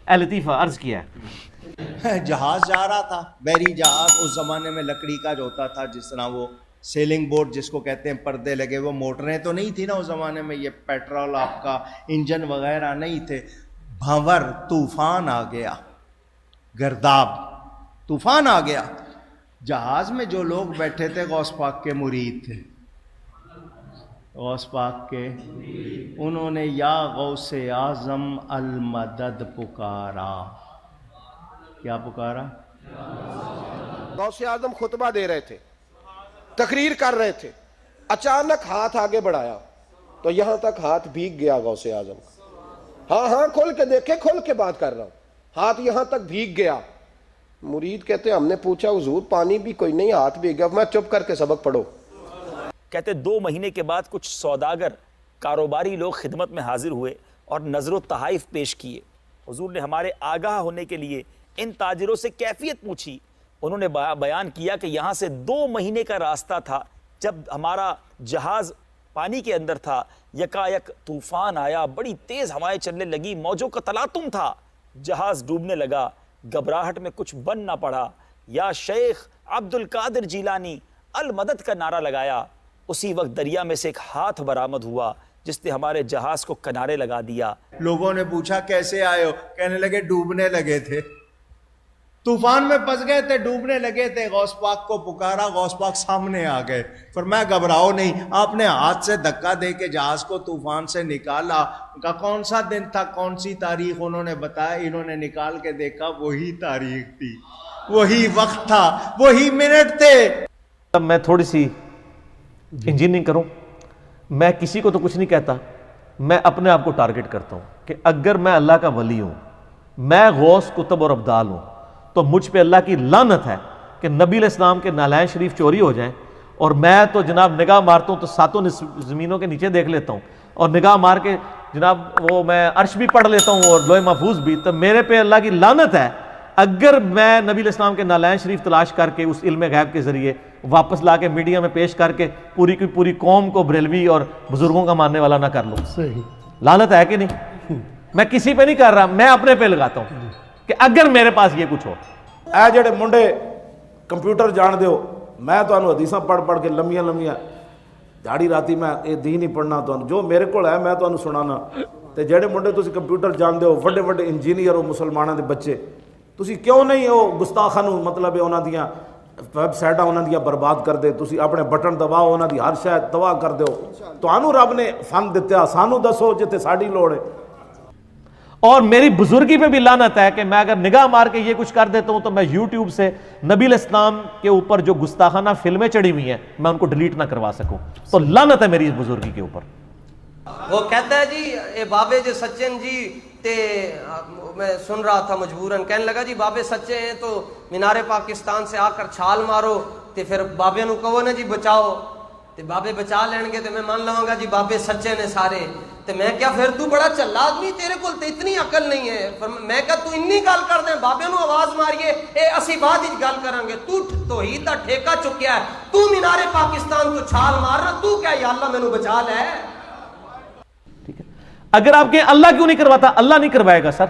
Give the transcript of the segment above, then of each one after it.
لطیفہ عرض کیا ہے. جہاز جا رہا تھا، بحری جہاز. اس زمانے میں لکڑی کا جو ہوتا تھا، جس طرح وہ سیلنگ بورڈ جس کو کہتے ہیں، پردے لگے، وہ موٹریں تو نہیں تھی نا اس زمانے میں، یہ پیٹرول آپ کا انجن وغیرہ نہیں تھے. بھنور طوفان آ گیا، گرداب طوفان آ گیا. جہاز میں جو لوگ بیٹھے تھے غوث پاک کے مرید تھے، غوث پاک کے. انہوں نے یا غوث اعظم المدد پکارا. کیا پکارا؟ غوث اعظم خطبہ دے رہے تھے، تقریر کر رہے تھے، اچانک ہاتھ آگے بڑھایا تو یہاں تک ہاتھ بھیگ گیا غوث اعظم کا. ہاں کھول کے دیکھے، کھول کے بات کر رہا ہوں، ہاتھ یہاں تک بھیگ گیا. مرید کہتے ہم نے پوچھا حضور پانی بھی کوئی نہیں، ہاتھ بھیگ گیا. میں چپ کر کے سبق پڑھو. کہتے 2 مہینے کے بعد کچھ سوداگر کاروباری لوگ خدمت میں حاضر ہوئے اور نظر و تحائف پیش کیے. حضور نے ہمارے آگاہ ہونے کے لیے ان تاجروں سے کیفیت پوچھی. انہوں نے بیان کیا کہ یہاں سے 2 مہینے کا راستہ تھا. جب ہمارا جہاز پانی کے اندر تھا، یکایک طوفان آیا، بڑی تیز ہوائیں چلنے لگی، موجوں کا تلاطم تھا، جہاز ڈوبنے لگا. گھبراہٹ میں کچھ بن نہ پڑا، یا شیخ عبد القادر جیلانی المدد کا نعرہ لگایا. اسی وقت دریا میں سے ایک ہاتھ برآمد ہوا جس نے ہمارے جہاز کو کنارے لگا دیا. لوگوں نے پوچھا کیسے آئے ہو؟ کہنے لگے ڈوبنے لگے تھے، طوفان میں پھنس گئے تھے، ڈوبنے لگے تھے. غوث پاک کو پکارا، غوث پاک سامنے آ گئے. فرمایا گھبراؤ نہیں. آپ نے ہاتھ سے دھکا دے کے جہاز کو طوفان سے نکالا. کا کون سا دن تھا، کون سی تاریخ؟ انہوں نے بتایا. انہوں نے نکال کے دیکھا، وہی تاریخ تھی، وہی وقت تھا، وہی منٹ تھے. اب میں تھوڑی سی انجینئرنگ کروں. میں کسی کو تو کچھ نہیں کہتا، میں اپنے آپ کو ٹارگٹ کرتا ہوں کہ اگر میں اللہ کا ولی ہوں، میں غوث کتب اور ابدال ہوں، تو مجھ پہ اللہ کی لعنت ہے کہ نبی علیہ السلام کے نالین شریف چوری ہو جائیں. اور میں تو جناب نگاہ مارتا ہوں تو 7 زمینوں کے نیچے دیکھ لیتا ہوں، اور نگاہ مار کے جناب وہ میں عرش بھی پڑھ لیتا ہوں اور لوح محفوظ بھی. تو میرے پہ اللہ کی لعنت ہے اگر میں نبی علیہ السلام کے نالین شریف تلاش کر کے اس علم غیب کے ذریعے واپس لا کے میڈیا میں پیش کر کے پوری کی پوری قوم کو بریلوی اور بزرگوں کا ماننے والا نہ کر لوں. لعنت ہے کہ نہیں؟ میں کسی پہ نہیں کر رہا، میں اپنے پہ لگاتا ہوں کہ اگر میرے پاس یہ کچھ ہو. اے جڑے منڈے کمپیوٹر جان دیو، میں تو حدیثاں پڑھ کے لمبیاں دھاڑی راتی میں یہ دین ہی پڑھنا، تو جو میرے کو ہے میں تو سنانا. تے جڑے منڈے تسی کمپیوٹر جان دیو، وڈے وڈے انجینئر ہو مسلمانوں دے بچے، تسی کیوں نہیں ہو گستاخاں نو مطلب انہاں دیاں ویب سائٹاں انہاں دیاں برباد کر دے؟ تسی اپنے بٹن دباؤ، انہاں دی ہر شے تباہ کر دیو. تانوں رب نے فن دتا، سانوں دسو جتے ساڈی لوڑ ہے. اور میری بزرگی پہ بھی لعنت ہے کہ میں اگر نگاہ مار کے یہ کچھ کر دیتا ہوں تو میں یوٹیوب سے نبی علیہ السلام کے اوپر جو گستاخانہ فلمیں چڑھی ہوئی ہیں میں ان کو ڈیلیٹ نہ کروا سکوں. تو لعنت ہے میری اس بزرگی کے اوپر. وہ کہتا ہے جی اے بابے جو سچے ہیں جی، تے میں سن رہا تھا مجبوراً، کہنے لگا جی بابے سچے ہیں تو مینار پاکستان سے آ کر چھال مارو، تے پھر بابے نو کہو نا جی بچاؤ، تے بابے بچا لین گے تے میں مان لواں گا جی بابے سچے نے سارے. تے میں کیا پھر تو بڑا چلا آدمی، تیرے کول تے اتنی عقل نہیں ہے. میں کہا تو انی گل کر دیں، بابے نو آواز ماریے اے اسی بعد ہی گل کریں گے. تو توحید دا ٹھیکہ چکیا ہے، تو مینار پاکستان تو چھال مار رہا، تو کیا یا اللہ مینوں بچا لے. ٹھیک ہے، اگر آپ کے اللہ کیوں نہیں کرواتا؟ اللہ نہیں کروائے گا سر.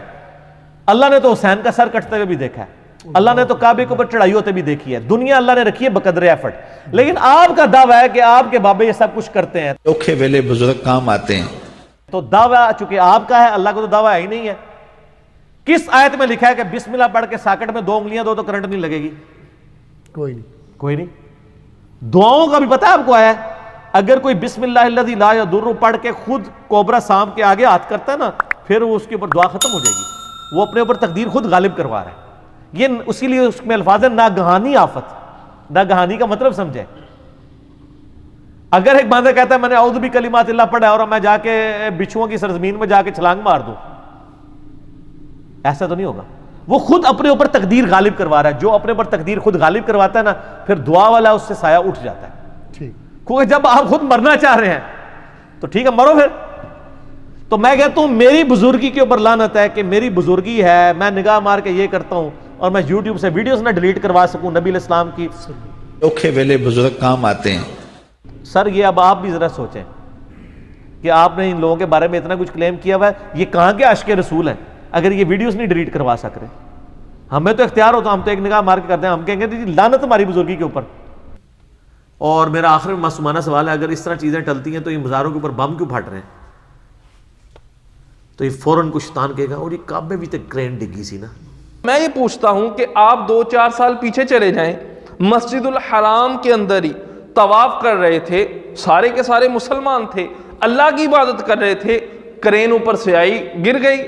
اللہ نے تو حسین کا سر کٹتے ہوئے بھی دیکھا ہے، اللہ نے تو کعبے کے اوپر چڑھائی ہوتے بھی دیکھی ہے. دنیا اللہ نے رکھی ہے بقدر ایفرٹ. لیکن آپ کا دعویٰ ہے کہ آپ کے بابے یہ سب کچھ کرتے ہیں، اوکھے ویلے بزرگ کام آتے ہیں. تو دعویٰ چونکہ آپ کا ہے، اللہ کو تو دعویٰ ہے ہی نہیں ہے. کس آیت میں لکھا ہے کہ بسم اللہ پڑھ کے ساکٹ میں 2 انگلیاں دو تو کرنٹ نہیں لگے گی؟ کوئی نہیں. دعاؤں کا بھی پتہ ہے آپ کو آیا ہے، اگر کوئی بسم اللہ الذی لا یضر پڑھ کے خود کوبرا سانپ کے آگے ہاتھ کرتا ہے نا، پھر وہ اس کے اوپر دعا ختم ہو جائے گی. وہ اپنے اوپر تقدیر خود غالب کروا رہا ہے. یہ اسی لیے اس میں الفاظ ہے ناگہانی آفت. ناگہانی کا مطلب سمجھے. اگر ایک بندہ کہتا ہے میں نے اعوذ بکلمات اللہ پڑھا اور میں جا کے بچھوؤں کی سرزمین میں جا کے چھلانگ مار دوں، ایسا تو نہیں ہوگا. وہ خود اپنے اوپر تقدیر غالب کروا رہا ہے. جو اپنے اوپر تقدیر خود غالب کرواتا ہے نا، پھر دعا والا اس سے سایہ اٹھ جاتا ہے. کیونکہ جب آپ خود مرنا چاہ رہے ہیں تو ٹھیک ہے مرو پھر. تو میں کہتا ہوں میری بزرگی کے اوپر لعنت ہے کہ میری بزرگی ہے، میں نگاہ مار کے یہ کرتا ہوں اور میں یوٹیوب سے ویڈیوز نہ ڈیلیٹ کروا سکوں نبی علیہ السلام کی. اوکھے ویلے بزرگ کام آتے ہیں. سر یہ اب آپ بھی ذرا سوچیں کہ آپ نے ان لوگوں کے بارے میں اتنا کچھ کلیم کیا ہوا ہے، یہ کہاں کے عاشق رسول ہیں؟ اگر یہ ویڈیوز نہیں ڈیلیٹ کروا سک رہے, ہمیں تو اختیار ہوتا, ہم تو ایک نگاہ مار کے کرتے ہیں, ہم کہیں گے جی لعنت ہماری بزرگی کے اوپر. اور میرا آخر میں معصومانہ سوال ہے, اگر اس طرح چیزیں ٹلتی ہیں تو یہ مزاروں کے اوپر بم کیوں پھٹ رہے ہیں؟ تو یہ فوراً کچھ شیطان کہے گا اور یہ کعبے بھی تک کرین ڈگی سی نا. میں یہ پوچھتا ہوں کہ آپ 2-4 سال پیچھے چلے جائیں, مسجد الحرام کے اندر ہی طواف کر رہے تھے, سارے کے سارے مسلمان تھے, اللہ کی عبادت کر رہے تھے, کرین اوپر سے آئی, گر گئی,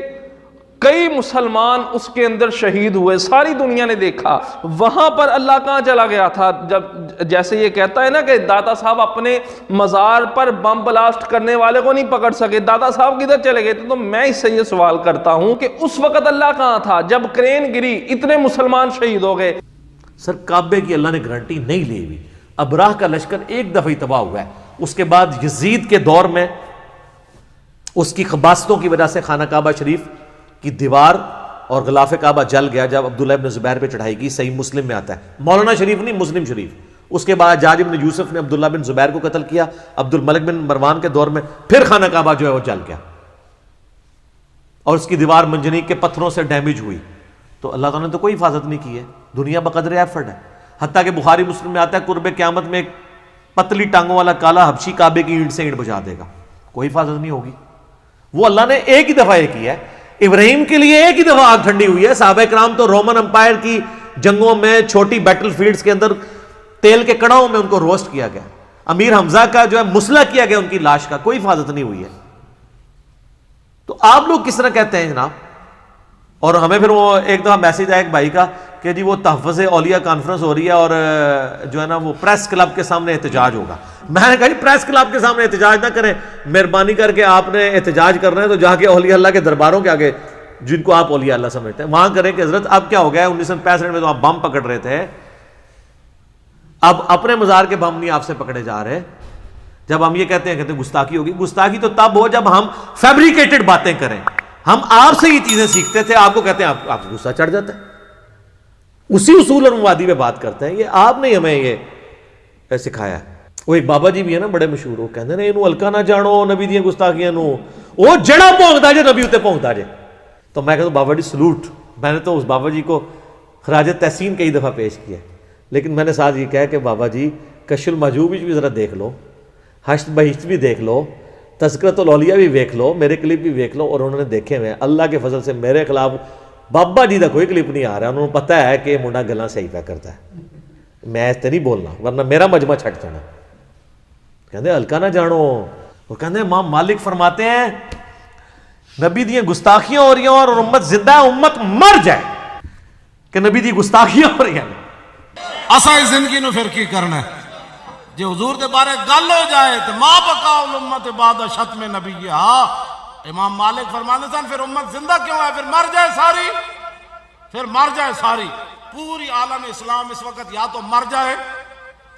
کئی مسلمان اس کے اندر شہید ہوئے, ساری دنیا نے دیکھا. وہاں پر اللہ کہاں چلا گیا تھا؟ جب جیسے یہ کہتا ہے نا کہ داتا صاحب اپنے مزار پر بم بلاسٹ کرنے والے کو نہیں پکڑ سکے, داتا صاحب کدھر چلے گئے تھے؟ تو میں اس سے یہ سوال کرتا ہوں کہ اس وقت اللہ کہاں تھا جب کرین گری, اتنے مسلمان شہید ہو گئے؟ سر کعبے کی اللہ نے گارنٹی نہیں لی ہوئی. ابراہ کا لشکر ایک دفعہ ہی تباہ ہوا ہے, اس کے بعد یزید کے دور میں اس کی خباستوں کی وجہ سے خانہ کعبہ شریف کی دیوار اور غلاف کعبہ جل گیا جب عبداللہ ابن زبیر پہ چڑھائی کی. صحیح مسلم میں آتا ہے, مولانا شریف نہیں, مسلم شریف. اس کے بعد حجاج بن یوسف نے عبداللہ بن زبیر کو قتل کیا, عبد الملک بن مروان کے دور میں پھر خانہ کعبہ جو ہے وہ جل گیا اور اس کی دیوار منجنیق کے پتھروں سے ڈیمیج ہوئی. تو اللہ تعالیٰ نے تو کوئی حفاظت نہیں کی ہے, دنیا بقدر ایفرٹ ہے. حتیٰ کہ بخاری مسلم میں آتا ہے قرب قیامت میں ایک پتلی ٹانگوں والا کالا حبشی کعبے کی اینٹ سے اینٹ بجا دے گا, کوئی حفاظت نہیں ہوگی. وہ اللہ نے ایک ہی دفعہ یہ کیا ہے. ابراہیم کے لیے ایک ہی دفعہ آگ ٹھنڈی ہوئی ہے. صحابہ کرام تو رومن امپائر کی جنگوں میں چھوٹی بیٹل فیلڈز کے اندر تیل کے کڑاؤں میں ان کو روسٹ کیا گیا. امیر حمزہ کا جو ہے مسلح کیا گیا ان کی لاش کا, کوئی حفاظت نہیں ہوئی ہے. تو آپ لوگ کس طرح کہتے ہیں جناب؟ اور ہمیں پھر وہ ایک دفعہ میسج آیا ایک بھائی کا کہ جی وہ تحفظ اولیاء کانفرنس ہو رہی ہے اور جو ہے نا وہ پریس کلب کے سامنے احتجاج ہوگا. میں نے کہا جی پریس کلب کے سامنے احتجاج نہ کریں, مہربانی کر کے آپ نے احتجاج کرنا ہے تو جا کے اولیاء اللہ کے درباروں کے آگے جن کو آپ اولیاء اللہ سمجھتے ہیں وہاں کریں کہ حضرت اب کیا ہو گیا ہے, 1965 میں تو آپ بم پکڑ رہے تھے, اب اپنے مزار کے بم نہیں آپ سے پکڑے جا رہے. جب ہم یہ کہتے ہیں گستاخی ہوگی, گستاخی تو تب ہو جب ہم فیبریکیٹڈ باتیں کریں. ہم آپ سے یہ چیزیں سیکھتے تھے, آپ کو کہتے ہیں آپ کو غصہ چڑھ جاتا ہے, اسی اصول اور مبادی پہ بات کرتے ہیں. یہ آپ نے ہمیں یہ سکھایا. وہ ایک بابا جی بھی ہے نا بڑے مشہور, وہ کہتے ہیں انہوں ہلکا نہ جانو نبی دیاں گستاخیاں نو, وہ جڑا پونکتا جے نبی اتنے پونکتا جے. تو میں کہتا ہوں بابا جی سلوٹ. میں نے تو اس بابا جی کو خراج تحسین کئی دفعہ پیش کیا, لیکن میں نے ساتھ یہ کہا کہ بابا جی کشف المحجوب بھی ذرا دیکھ لو, حشر بہشت بھی دیکھ لو, تذکرۃ الاولیاء بھی دیکھ لو, میرے کلپ بھی دیکھ لو. اور انہوں نے دیکھے ہوئے, اللہ کے فضل سے میرے خلاف بابا جی کا کوئی کلپ نہیں آ رہا. انہوں نے پتہ ہے کہ یہ منڈا گلاں صحیح پہ کرتا ہے, میں ایسے نہیں بولنا ورنہ میرا مجمع چھٹ جانا. کہتے ہلکا نہ جانو. وہ کہتے ہیں امام مالک فرماتے ہیں نبی دی گستاخیاں ہو رہی ہیں اور امت زندہ ہے, امت مر جائے کہ نبی دی گستاخیاں ہو رہی ہیں. اسا اس زندگی نو پھر کی کرنا ہے جے حضور دے بارے گل ہو جائے تو ما بقا الامت بعد ختم نبی. امام مالک فرماتے سن پھر امت زندہ کیوں ہے, پھر مر جائے ساری, پھر مر جائے ساری. پوری عالم اسلام اس وقت یا تو مر جائے,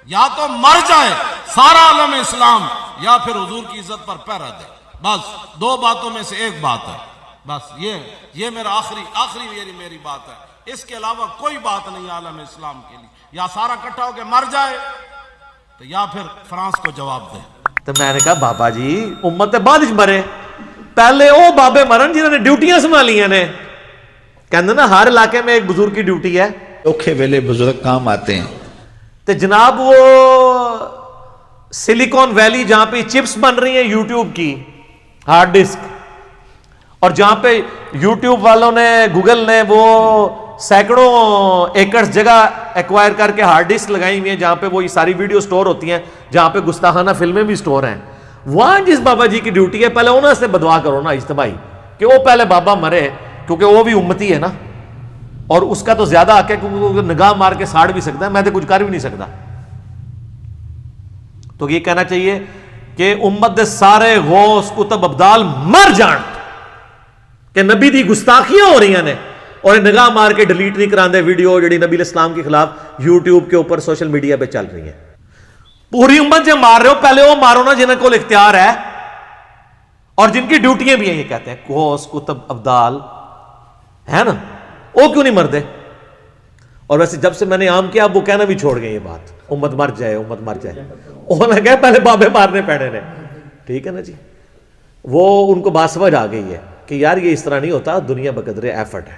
یا تو مر جائے سارا عالم اسلام, یا پھر حضور کی عزت پر پہرا دے. بس دو باتوں میں سے ایک بات ہے. بس یہ میرا آخری میری بات ہے. اس کے علاوہ کوئی بات نہیں عالم اسلام کے لیے. یا سارا کٹھا ہو کے مر جائے تو یا پھر فرانس کو جواب دے. تو میں نے کہا بابا جی امت بعد مرے, پہلے وہ بابے مرن جنہوں نے ڈیوٹیاں سنبھالیاں نے. کہتے نا ہر علاقے میں ایک بزرگ کی ڈیوٹی ہے, اوکھے ویلے بزرگ کام آتے ہیں. تو جناب وہ سلیکون ویلی جہاں پہ چپس بن رہی ہیں یوٹیوب کی ہارڈ ڈسک, اور جہاں پہ یوٹیوب والوں نے گوگل نے وہ سینکڑوں ایکڑز جگہ ایکوائر کر کے ہارڈ ڈسک لگائی ہوئی ہیں جہاں پہ وہ یہ ساری ویڈیو سٹور ہوتی ہیں, جہاں پہ گستاخانہ فلمیں بھی سٹور ہیں, وہاں جس بابا جی کی ڈیوٹی ہے پہلے انہوں سے بدعا کرو نا اجتماعی کہ وہ پہلے بابا مرے, کیونکہ وہ بھی امتی ہے نا, اور اس کا تو زیادہ حق ہے کیونکہ وہ نگاہ مار کے ساڑ بھی سکتا ہے, میں تو کچھ کر بھی نہیں سکتا. تو یہ کہنا چاہیے کہ امت دے سارے غوث کتب ابدال مر جان کہ نبی دی گستاخیاں ہو رہی ہیں, اور نگاہ مار کے ڈیلیٹ نہیں کراندے ویڈیو جڑی نبی الاسلام کے خلاف یوٹیوب کے اوپر سوشل میڈیا پہ چل رہی ہیں. پوری امت جو مار رہے ہو پہلے وہ مارو نا جنہیں کو اختیار ہے اور جن کی ڈیوٹیاں بھی ہیں. یہ کہتے ہیں غوث کتب ابدال ہے نا, وہ کیوں نہیں مردے؟ اور ویسے جب سے میں نے عام کیا اب وہ کہنا بھی چھوڑ گئے یہ بات, امت مر جائے امت مر جائے. انہوں نے کہا پہلے بابے مارنے پڑے نے. ٹھیک ہے نا جی, وہ ان کو بات سمجھ آ گئی ہے کہ یار یہ اس طرح نہیں ہوتا، دنیا بقدر ایفرٹ ہے.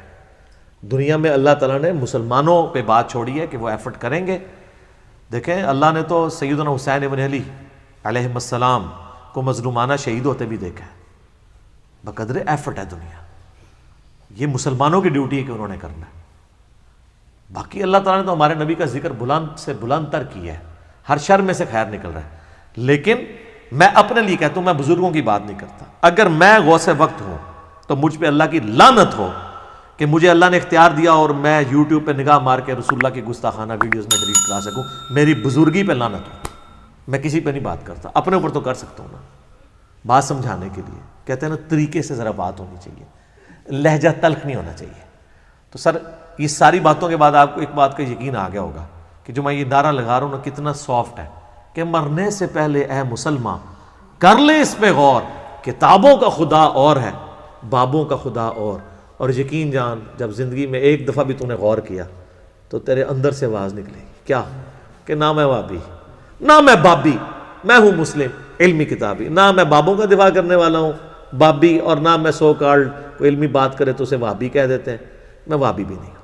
دنیا میں اللہ تعالیٰ نے مسلمانوں پہ بات چھوڑی ہے کہ وہ ایفرٹ کریں گے. دیکھیں اللہ نے تو سیدنا حسین ابن علی علیہ السلام کو مظلومانہ شہید ہوتے بھی دیکھا ہے. بقدر ایفرٹ ہے دنیا. یہ مسلمانوں کی ڈیوٹی ہے کہ انہوں نے کرنا ہے. باقی اللہ تعالیٰ نے تو ہمارے نبی کا ذکر بلند سے بلند تر کیا ہے، ہر شر میں سے خیر نکل رہا ہے. لیکن میں اپنے لیے کہتا ہوں، میں بزرگوں کی بات نہیں کرتا. اگر میں غوث وقت ہوں تو مجھ پہ اللہ کی لعنت ہو کہ مجھے اللہ نے اختیار دیا اور میں یوٹیوب پہ نگاہ مار کے رسول اللہ کی گستاخانہ ویڈیوز میں ڈیلیٹ کرا سکوں. میری بزرگی پہ لعنت ہو. میں کسی پہ نہیں بات کرتا، اپنے اوپر تو کر سکتا ہوں نا، بات سمجھانے کے لیے. کہتے ہیں نا طریقے سے ذرا بات ہونی چاہیے، لہجہ تلخ نہیں ہونا چاہیے. تو سر یہ ساری باتوں کے بعد آپ کو ایک بات کا یقین آ گیا ہوگا کہ جو میں یہ نعرہ لگا رہا ہوں نا کتنا سافٹ ہے، کہ مرنے سے پہلے اے مسلمان کر لے اس پہ غور، کتابوں کا خدا اور ہے، بابوں کا خدا اور یقین جان جب زندگی میں ایک دفعہ بھی تو نے غور کیا تو تیرے اندر سے آواز نکلے گی. کیا؟ کہ نہ میں وابی، نہ میں بابی، میں ہوں مسلم علمی کتابی. نہ میں بابوں کا دفاع کرنے والا ہوں بابی، اور نہ میں سو کالڈ کوئی علمی بات کرے تو اسے وابی کہہ دیتے ہیں. میں وابی بھی نہیں ہوں.